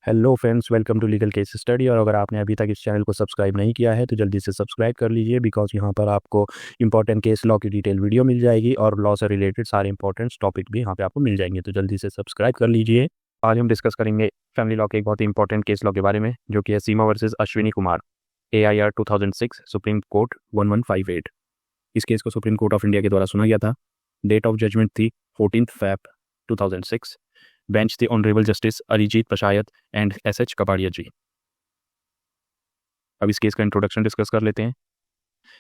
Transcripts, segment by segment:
Hello friends, welcome to legal case study. और अगर आपने अभी तक इस चैनल को सब्सक्राइब नहीं किया है तो जल्दी से सब्सक्राइब कर लीजिए, बिकॉज यहाँ पर आपको इंपॉर्टेंट केस लॉ की डिटेल वीडियो मिल जाएगी और लॉ से रिलेटेड सारे इंपॉर्टेंट टॉपिक भी यहाँ पे आपको मिल जाएंगे। तो जल्दी से सब्सक्राइब कर लीजिए। आज हम डिस्कस करेंगे फैमिली लॉ के एक बहुत ही इंपॉर्टेंट केस लॉ के बारे में, जो कि है Seema versus Ashwini Kumar, AIR 2006, supreme court 1158। इस केस को सुप्रीम कोर्ट ऑफ इंडिया के द्वारा सुना गया था। डेट ऑफ जजमेंट थी 14 Feb 2006। बेंच थे honourable justice Arijit Pasayat and SH Kapadia ji. अब इस केस का इंट्रोडक्शन डिस्कस कर लेते हैं।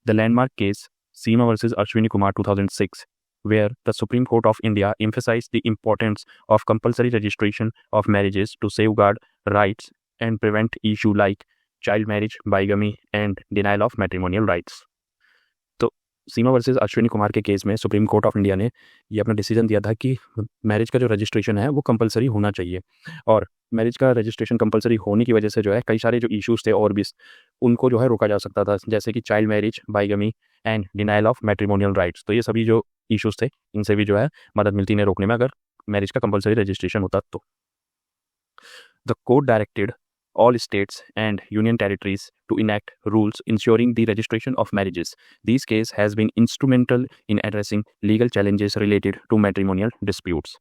The landmark case Seema versus Ashwini Kumar 2006, where the Supreme Court of India emphasized the importance of compulsory registration of marriages to safeguard rights and prevent issues like child marriage, bigamy, and denial of matrimonial rights. तो सीमा versus Ashwini Kumar के case में supreme court of India ने ये अपना decision दिया था कि marriage का जो रजिस्ट्रेशन है वो कंपलसरी होना चाहिए। और मैरिज का रजिस्ट्रेशन कंपलसरी होने की वजह से जो है कई सारे जो इश्यूज थे और भी उनको जो है रोका जा सकता था, जैसे कि child marriage, bigamy and denial of matrimonial rights. तो ये सभी जो इश्यूज थे इनसे भी जो है मदद मिलती इन्हें रोकने में, अगर मैरिज का कंपलसरी रजिस्ट्रेशन होता तो। The court directed all states and union territories to enact rules ensuring the registration of marriages. This case has been instrumental in addressing legal challenges related to matrimonial disputes.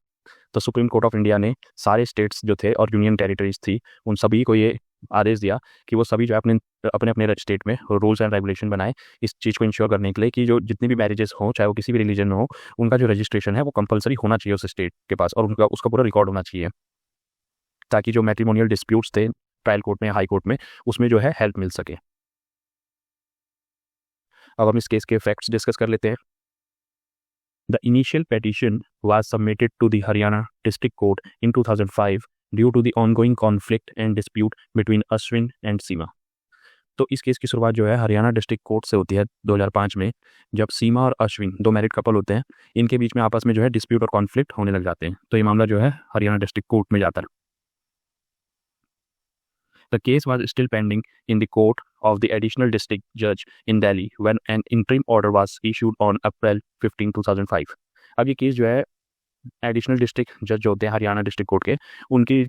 तो supreme court of India ने सारे states जो थे और union territories थी उन सभी को ये आदेश दिया कि वो सभी जो है अपने अपने स्टेट में रूल्स एंड रेगुलेशन बनाए इस चीज़ को इंश्योर करने के लिए कि जो जितनी भी मैरिजेस हों, चाहे वो किसी भी रिलीजन में हो, उनका जो रजिस्ट्रेशन है वो कंपलसरी होना चाहिए उस स्टेट के पास और उनका उसका पूरा रिकॉर्ड होना चाहिए, ताकि जो मैट्रिमोनियल डिस्प्यूट्स थे ट्रायल कोर्ट में, हाई कोर्ट में, उसमें जो है हेल्प मिल सके। अब हम इस केस के फैक्ट्स डिस्कस कर लेते हैं। The initial petition was submitted to the Haryana district court in 2005 due to the ongoing conflict and dispute between Ashwin and Seema. तो इस केस की शुरुआत जो है हरियाणा डिस्ट्रिक्ट कोर्ट से होती है 2005 में, जब सीमा और अश्विन दो मैरिड कपल होते हैं, इनके बीच में आपस में जो है डिस्प्यूट और कॉन्फ्लिक्ट होने लग जाते हैं। तो ये मामला जो है हरियाणा डिस्ट्रिक्ट कोर्ट में जाता है। The case was still pending in the court of the additional district judge in Delhi when an interim order was issued on April 15, 2005. अब ये केस जो है एडिशनल डिस्ट्रिक्ट जज जो होते हैं हरियाणा डिस्ट्रिक्ट कोर्ट के, उनकी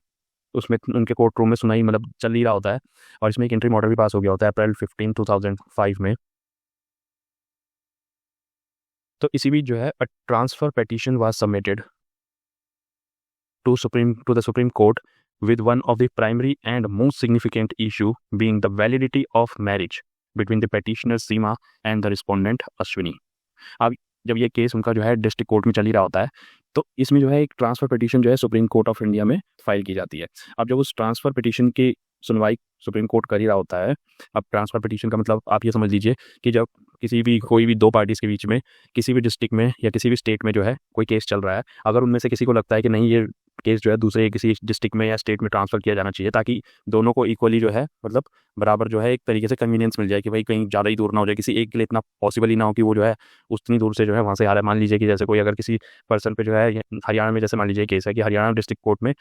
उसमें उनके कोर्ट रूम में सुनाई मतलब चल ही रहा होता है और इसमें एक इंटरिम ऑर्डर भी पास हो गया होता है अप्रैल 15, 2005 में। तो इसी बीच जो है a transfer petition was submitted to the Supreme Court, with one of the primary and most significant issue being the validity of marriage between the petitioner Seema and the respondent Ashwini. अब जब ये case उनका जो है district court में चल ही रहा होता है तो इसमें जो है एक ट्रांसफर पिटीशन जो है सुप्रीम कोर्ट ऑफ इंडिया में फाइल की जाती है। अब जब उस ट्रांसफर पिटीशन की सुनवाई सुप्रीम कोर्ट कर ही रहा होता है, अब ट्रांसफर पिटीशन का मतलब आप ये समझ लीजिए कि जब कोई भी दो पार्टीज के बीच में किसी भी डिस्ट्रिक्ट में या किसी भी स्टेट में जो है कोई केस चल रहा है, अगर उनमें से किसी को लगता है कि नहीं ये केस जो है दूसरे किसी डिस्ट्रिक्ट में या स्टेट में ट्रांसफर किया जाना चाहिए, ताकि दोनों को इक्वली जो है मतलब बराबर जो है एक तरीके से कन्वीनियंस मिल जाए कि भाई कहीं ज़्यादा ही दूर ना हो जाए, किसी एक के लिए इतना पॉसिबल ही ना हो कि वो जो है उतनी दूर से जो है वहाँ से आ रहा है। मान लीजिए कि जैसे कोई अगर किसी पर्सन पे जो है हरियाणा में, जैसे मान लीजिए केस है कि हरियाणा डिस्ट्रिक्ट कोर्ट में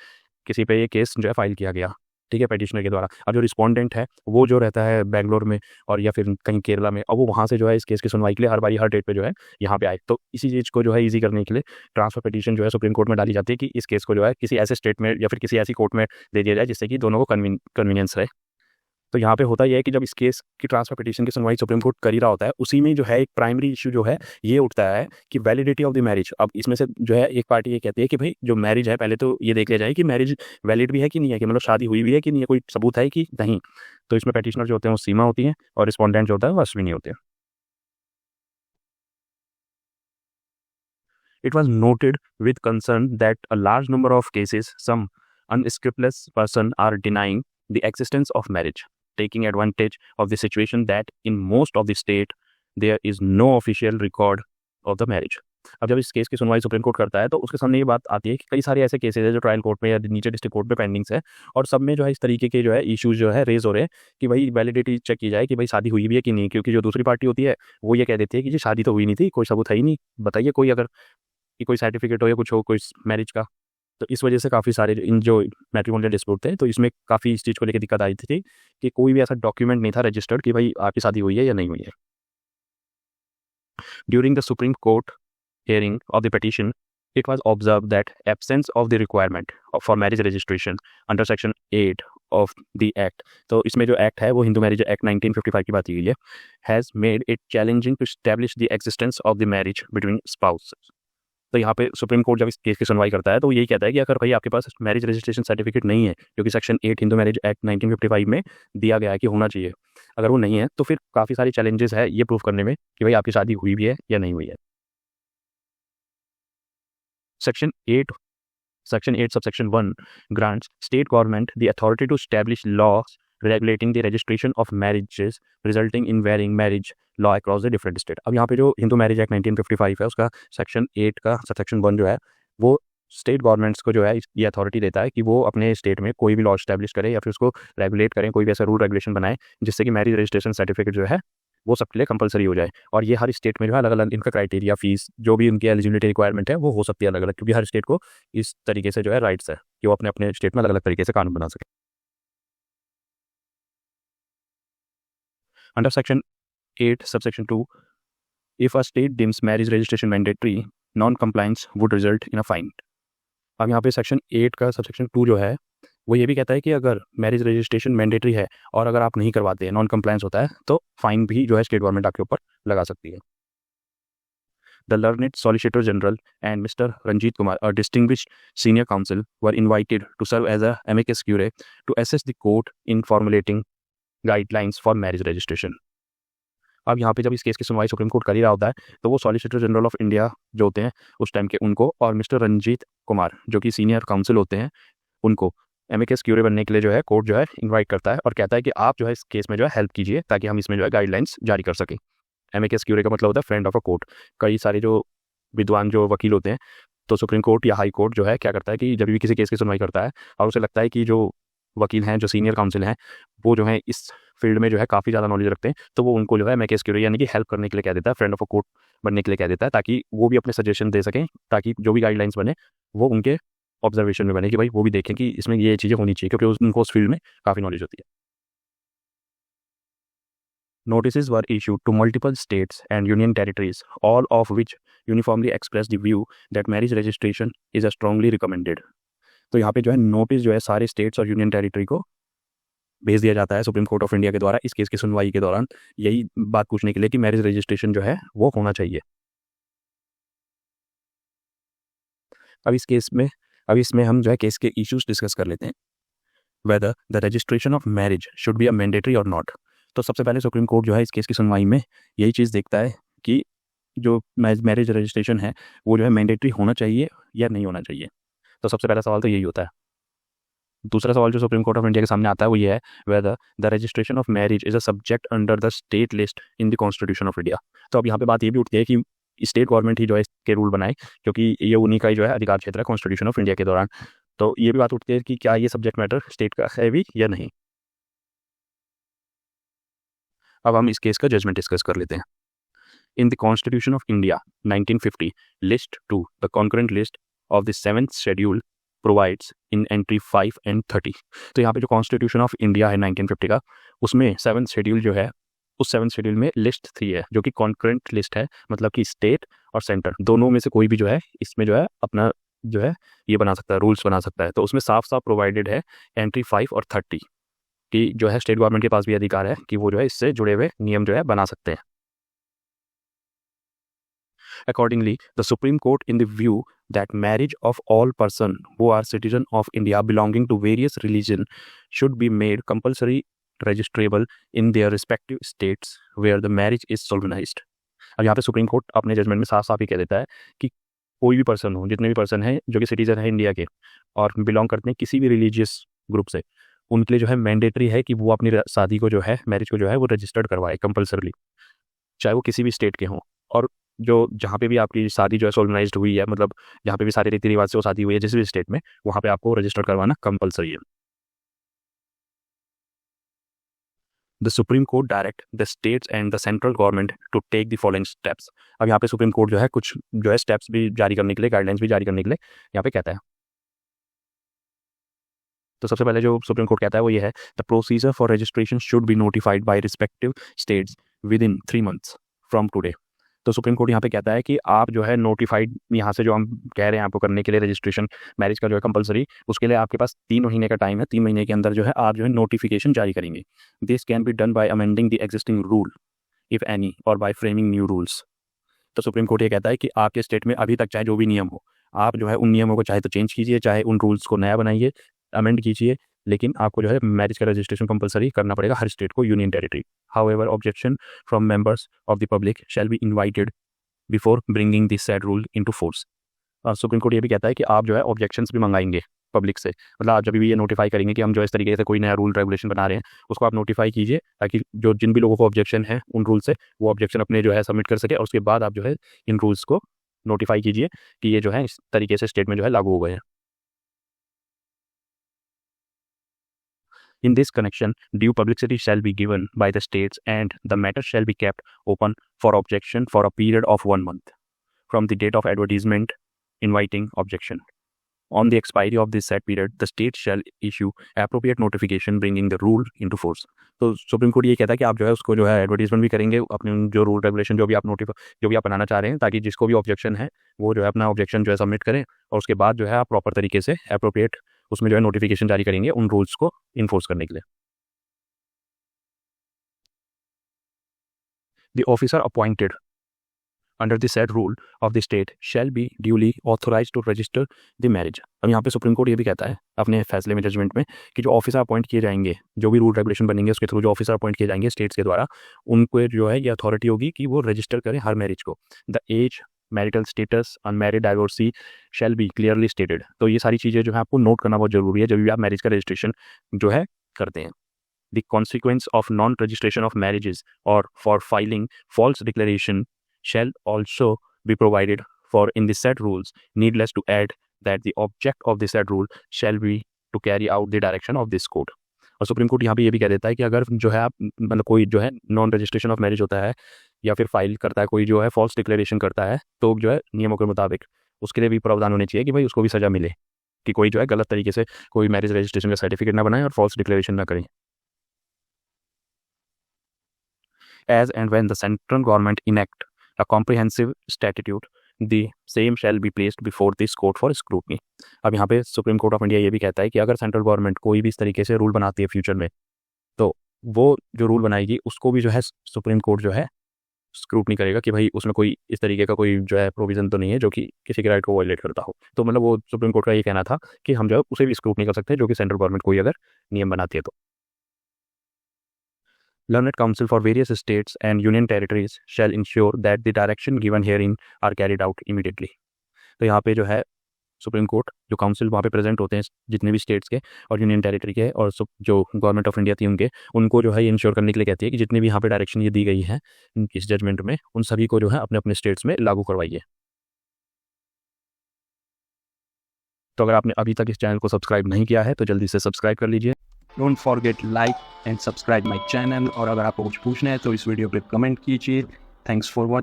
किसी पे ये केस जो है फाइल किया गया, ठीक है, पेटिशनर के द्वारा। अब जो रिस्पोंडेंट है वो जो रहता है बेंगलोर में और या फिर कहीं केरला में, और वो वहाँ से जो है इस केस की सुनवाई के लिए हर बारी हर डेट पे जो है यहाँ पे आए, तो इसी चीज़ को जो है इजी करने के लिए ट्रांसफर पिटीशन जो है सुप्रीम कोर्ट में डाली जाती है कि इस केस को जो है किसी ऐसे स्टेट में या फिर किसी ऐसी कोर्ट में दे दिया जाए जिससे कि दोनों को कन्वीनियंस रहे। तो यहाँ पे होता यह है कि जब इस केस की ट्रांसफर पिटीशन की सुनवाई सुप्रीम कोर्ट कर ही रहा होता है, उसी में जो है एक प्राइमरी इशू जो है ये उठता है कि वैलिडिटी ऑफ द मैरिज। अब इसमें से जो है एक पार्टी ये कहती है कि भाई जो मैरिज है पहले तो ये देख लिया जाए कि मैरिज वैलिड भी है कि नहीं है, कि मतलब शादी हुई भी है कि नहीं है, कोई सबूत है कि नहीं। तो इसमें पेटिशनर जो होते हैं वो सीमा होती है और रिस्पॉन्डेंट जो होता है वो अश्विनी होते हैं। It was noted with concern that a large number of cases, some unscrupulous person are denying the existence of marriage, taking advantage of the situation that in most of the state there is no official record of the marriage. अब जब इस case की सुनवाई supreme court करता है तो उसके सामने ये बात आती है कि कई सारे ऐसे केसेस है जो ट्रायल कोर्ट में या नीचे डिस्ट्रिक्ट कोर्ट में पेंडिंग्स है, और सब में जो है इस तरीके के जो है इश्यूज जो है रेज हो रहे हैं कि भाई वैलिडिटी चेक की जाए कि भाई शादी हुई भी है कि नहीं, क्योंकि जो दूसरी पार्टी होती है वो ये कह देती है कि जी शादी तो हुई नहीं थी, कोई सबूत है ही नहीं, बताइए कोई अगर कि कोई सर्टिफिकेट हो या कुछ हो कोई मैरिज का। तो इस वजह से काफ़ी सारे इन जो मैट्रिमोनियल डिस्प्यूट थे तो इसमें काफ़ी इस चीज़ को लेकर दिक्कत आई थी कि कोई भी ऐसा डॉक्यूमेंट नहीं था रजिस्टर्ड कि भाई आपकी शादी हुई है या नहीं हुई है। During the Supreme court hearing of the petition, it was observed that absence of the requirement for marriage registration under section 8 of the act, तो इसमें जो एक्ट है वो हिंदू मैरिज एक्ट 1955 की बात की गई है, has made it challenging to establish the existence of the marriage between spouses. तो यहाँ पे सुप्रीम कोर्ट जब इस केस की सुनवाई करता है तो यही कहता है कि अगर भाई आपके पास मैरिज रजिस्ट्रेशन सर्टिफिकेट नहीं है, जो कि सेक्शन 8 हिंदू मैरिज एक्ट 1955 में दिया गया है कि होना चाहिए, अगर वो नहीं है तो फिर काफ़ी सारी चैलेंजेस है ये प्रूव करने में कि भाई आपकी शादी हुई भी है या नहीं हुई है। Section 8 subsection 1 grants state government the authority to establish laws regulating the registration of marriages resulting in varying marriage law across the different state। अब यहाँ पे जो हिंदू मैरिज एक्ट 1955 है उसका सेक्शन 8 का सेक्शन 1 जो है वो स्टेट गवर्नमेंट्स को जो है ये अथॉरिटी देता है कि वो अपने स्टेट में कोई भी लॉ स्टैब्लिश करे या फिर उसको रेगुलेट करें, कोई भी ऐसा रूल रेगुलेशन बनाए जिससे कि मैरिज रजिस्ट्रेशन सर्टिफिकेट जो है वो सबके लिए कंपलसरी हो जाए। और ये हर स्टेट में जो है अलग अलग इनका क्राइटेरिया, फीस, जो भी उनकी एलिजिबिलिटी रिक्वायरमेंट है वो हो सकती है अलग अलग, क्योंकि हर स्टेट को इस तरीके से जो है राइट्स है कि वो अपने अपने स्टेट में अलग अलग तरीके से कानून बना सके। Under section 8 subsection 2, if a state deems marriage registration mandatory, non compliance would result in a fine. अब यहाँ पे सेक्शन 8 का सबसेक्शन 2 जो है वो ये भी कहता है कि अगर मैरिज रजिस्ट्रेशन मैंडेटरी है और अगर आप नहीं करवाते हैं, नॉन कंप्लायंस होता है, तो फाइन भी जो है स्टेट गवर्नमेंट आपके ऊपर लगा सकती है। The learned Solicitor General and Mr. Ranjit Kumar, a distinguished senior counsel, were invited to serve as a amicus curiae to assist the court in formulating guidelines for marriage registration। अब यहाँ पे जब इस केस की सुनवाई supreme court कर ही रहा होता है तो वो सॉलिसिटर जनरल ऑफ इंडिया जो होते हैं उस टाइम के, उनको और मिस्टर रंजीत कुमार जो कि सीनियर काउंसिल होते हैं, उनको एमिकस क्यूरे बनने के लिए जो है कोर्ट जो है इनवाइट करता है और कहता है कि आप जो है इस केस में जो है हेल्प कीजिए ताकि हम इसमें जो है गाइडलाइंस जारी कर सकें। एमिकस क्यूरे का मतलब होता है फ्रेंड ऑफ अ कोर्ट। कई सारे जो विद्वान जो वकील होते हैं तो सुप्रीम कोर्ट या हाई कोर्ट जो है क्या करता है कि जब भी किसी केस की सुनवाई करता है और उसे लगता है कि जो वकील हैं, जो सीनियर काउंसिल हैं, वो जो है इस फील्ड में जो है काफ़ी ज़्यादा नॉलेज रखते हैं, तो वो उनको जो है एमिकस क्यूरे यानी कि हेल्प करने के लिए कह देता है, फ्रेंड ऑफ अ कोर्ट बनने के लिए कह देता है, ताकि वो भी अपने सजेशन दे सकें, ताकि जो भी गाइडलाइंस बने वो उनके ऑब्जर्वेशन में बने कि भाई वो भी देखें कि इसमें ये चीज़ें होनी चाहिए, क्योंकि उनको उस फील्ड में काफ़ी नॉलेज होती है। Notices were issued to multiple states and union territories, all of which uniformly expressed the view that marriage registration is strongly recommended। तो यहाँ पे जो है नोटिस जो है सारे स्टेट्स और यूनियन टेरिटरी को भेज दिया जाता है सुप्रीम कोर्ट ऑफ इंडिया के द्वारा इस केस की सुनवाई के दौरान, यही बात पूछने के लिए कि मैरिज रजिस्ट्रेशन जो है वो होना चाहिए। अब इसमें हम जो है केस के इश्यूज डिस्कस कर लेते हैं। Whether the registration of marriage should be a mandatory और नॉट। तो सबसे पहले सुप्रीम कोर्ट जो है इस केस की सुनवाई में यही चीज़ देखता है कि जो मैरिज रजिस्ट्रेशन है वो जो है मैंडेटरी होना चाहिए या नहीं होना चाहिए। तो सबसे पहला सवाल तो यही होता है। दूसरा सवाल जो सुप्रीम कोर्ट ऑफ इंडिया के सामने आता है वो ये है, whether the registration of marriage is a subject under the state list in the constitution of India. तो अब यहाँ पे बात ये भी उठती है कि स्टेट गवर्नमेंट ही जो है इसके रूल बनाए, क्योंकि ये उन्हीं का ही जो है अधिकार क्षेत्र है कॉन्स्टिट्यूशन ऑफ इंडिया के दौरान। तो ये भी बात उठती है कि क्या ये सब्जेक्ट मैटर स्टेट का है भी या नहीं। अब हम इस केस का जजमेंट डिस्कस कर लेते हैं। In the constitution of India 1950 list 2 the concurrent list of the 7th schedule provides in entry 5 and 30। तो यहाँ पे जो कॉन्स्टिट्यूशन ऑफ इंडिया है 1950 का, उसमें 7th शेड्यूल जो है उस 7th शेड्यूल में लिस्ट 3 है जो कि कॉन्करेंट लिस्ट है, मतलब कि स्टेट और सेंटर दोनों में से कोई भी जो है इसमें जो है अपना जो है ये बना सकता है, रूल्स बना सकता है। तो उसमें साफ साफ प्रोवाइडेड है एंट्री 5 और 30 कि जो है स्टेट गवर्नमेंट के पास भी अधिकार है कि वो जो है इससे जुड़े हुए नियम जो है बना सकते हैं। Accordingly, the Supreme Court, in the view that marriage of all persons who are citizens of India belonging to various religion should be made compulsory registrable in their respective states where the marriage is solemnized। अब यहाँ पे supreme court अपने judgement में साफ साफ ही कह देता है कि कोई भी पर्सन हो, जितने भी पर्सन हैं जो कि सिटीजन है इंडिया के और बिलोंग करते हैं किसी भी रिलीजियस ग्रुप से, उनके लिए जो है मैंडेटरी है कि वो अपनी शादी को जो है, मैरिज को जो है वो रजिस्टर्ड करवाए कंपलसरली, चाहे वो किसी भी स्टेट के हों। और जो जहाँ पे भी आपकी शादी जो है सोलमनाइज्ड हुई है, मतलब जहाँ पे भी सारे रीति रिवाज से वो शादी हुई है जिस भी स्टेट में, वहाँ पे आपको रजिस्टर करवाना कंपलसरी है। The Supreme Court direct the states and the central government to take the following steps. अब यहाँ पे सुप्रीम कोर्ट जो है कुछ जो है स्टेप्स भी जारी करने के लिए, गाइडलाइंस भी जारी करने के लिए यहाँ पे कहता है। तो सबसे पहले जो सुप्रीम कोर्ट कहता है वो ये है, the procedure for registration should be notified by respective states with in 3 months from today. तो सुप्रीम कोर्ट यहाँ पे कहता है कि आप जो है नोटिफाइड, यहाँ से जो हम कह रहे हैं आपको करने के लिए रजिस्ट्रेशन मैरिज का जो है कंपलसरी, उसके लिए आपके पास 3 महीने का टाइम है। 3 महीने के अंदर जो है आप जो है नोटिफिकेशन जारी करेंगे। This can be done by amending the existing rule if any और बाय फ्रेमिंग न्यू रूल्स। तो सुप्रीम कोर्ट ये कहता है कि आपके स्टेट में अभी तक चाहे जो भी नियम हो, आप जो है उन नियमों को चाहे तो चेंज कीजिए, चाहे उन रूल्स को नया बनाइए, अमेंड कीजिए, लेकिन आपको जो है मैरिज का रजिस्ट्रेशन कंपलसरी करना पड़ेगा हर स्टेट को, union territory. However objection from members of the public shall be invited before bringing this sad rule into force. और सुप्रीम कोर्ट ये भी कहता है कि आप जो है ऑब्जेक्शंस भी मंगाएंगे पब्लिक से। मतलब आप जब भी ये नोटिफाई करेंगे कि हम जो इस तरीके से कोई नया रूल रेगुलेशन बना रहे हैं, उसको आप नोटिफाई कीजिए, ताकि जो जिन भी लोगों को ऑब्जेक्शन है उन रूल से, वो ऑब्जेक्शन अपने जो है सबमिट कर सके, और उसके बाद आप जो है इन रूल्स को नोटिफाई कीजिए कि ये जो है इस तरीके से स्टेट में जो है लागू हो गए हैं। In this connection, due publicity shall be given by the states and the matter shall be kept open for objection for a period of 1 month from the date of advertisement inviting objection. On the expiry of this said period, the state shall issue appropriate notification bringing the rule into force. तो supreme court ये कहता है कि आप जो है उसको जो है एडवर्टीजमेंट भी करेंगे, अपने जो रूल रेगुलेशन जो भी आप बनाना चाह रहे हैं, ताकि जिसको भी ऑब्जेक्शन है वो जो है अपना ऑब्जेक्शन जो है सबमिट करें, और उसके बाद जो है आप प्रॉपर तरीके से एप्रोप्रिएट उसमें जो है नोटिफिकेशन जारी करेंगे उन रूल्स को इन्फोर्स करने के लिए। The officer appointed under the said rule of the state shall be duly authorized to register the marriage. अब यहाँ पे सुप्रीम कोर्ट ये भी कहता है अपने फैसले में, जजमेंट में, कि जो ऑफिसर अपॉइंट किए जाएंगे, जो भी रूल रेगुलेशन बनेंगे उसके थ्रू जो ऑफिसर अपॉइंट किए जाएंगे स्टेट्स के द्वारा, उनको जो है ये अथॉरिटी होगी कि वो रजिस्टर करें हर मैरिज को। The age, marital status, unmarried, divorcee shall be clearly stated. तो ये सारी चीज़ें जो है आपको नोट करना बहुत जरूरी है जब भी आप मैरिज का रजिस्ट्रेशन जो है करते हैं। The consequence of non-registration of marriages or for filing false declaration shall also be provided for in the said rules. Needless to add that the object of the said rule shall be to carry out the direction of this code. और supreme court यहाँ पे ये भी कह देता है कि अगर जो है आप मतलब कोई जो है नॉन रजिस्ट्रेशन ऑफ मैरिज होता है या फिर फाइल करता है, कोई जो है फॉल्स डिक्लेरेशन करता है, तो जो है नियमों के मुताबिक उसके लिए भी प्रावधान होने चाहिए कि भाई उसको भी सजा मिले, कि कोई जो है गलत तरीके से कोई मैरिज रजिस्ट्रेशन का सर्टिफिकेट ना बनाए और फॉल्स डिक्लेरेशन ना करें। As and when the central government enact a comprehensive statute, the same shall be placed before this court for scrutiny. अब यहाँ पे सुप्रीम कोर्ट ऑफ इंडिया ये भी कहता है कि अगर सेंट्रल गवर्नमेंट कोई भी इस तरीके से रूल बनाती है फ्यूचर में, तो वो जो रूल बनाएगी उसको भी जो है सुप्रीम कोर्ट जो है स्क्रूटनी करेगा कि भाई उसमें कोई इस तरीके का कोई जो है प्रोविजन तो नहीं है जो कि किसी के राइट को वायलेट करता हो। तो मतलब वो सुप्रीम कोर्ट का ये कहना था कि हम जो है उसे भी स्क्रूटनी कर सकते हैं जो कि सेंट्रल गवर्नमेंट कोई अगर नियम बनाती है तो। Learned Council for various states and union territories shall ensure that the direction given herein are carried out immediately. तो यहाँ पे जो है सुप्रीम कोर्ट जो काउंसिल वहाँ पे प्रेजेंट होते हैं जितने भी स्टेट्स के और यूनियन टेरिटरी के और जो गवर्नमेंट ऑफ इंडिया थी उनको जो है ये इंश्योर करने के लिए कहती है कि जितने भी यहाँ पे डायरेक्शन ये दी गई है इस जजमेंट में, उन सभी को जो है अपने अपने स्टेट्स में लागू करवाइए। तो अगर आपने अभी तक इस चैनल को सब्सक्राइब नहीं किया है तो जल्दी से सब्सक्राइब कर लीजिए। Don't forget like and subscribe my channel, और अगर आपको कुछ पूछना है तो इस वीडियो पे कमेंट कीजिए। Thanks for watching.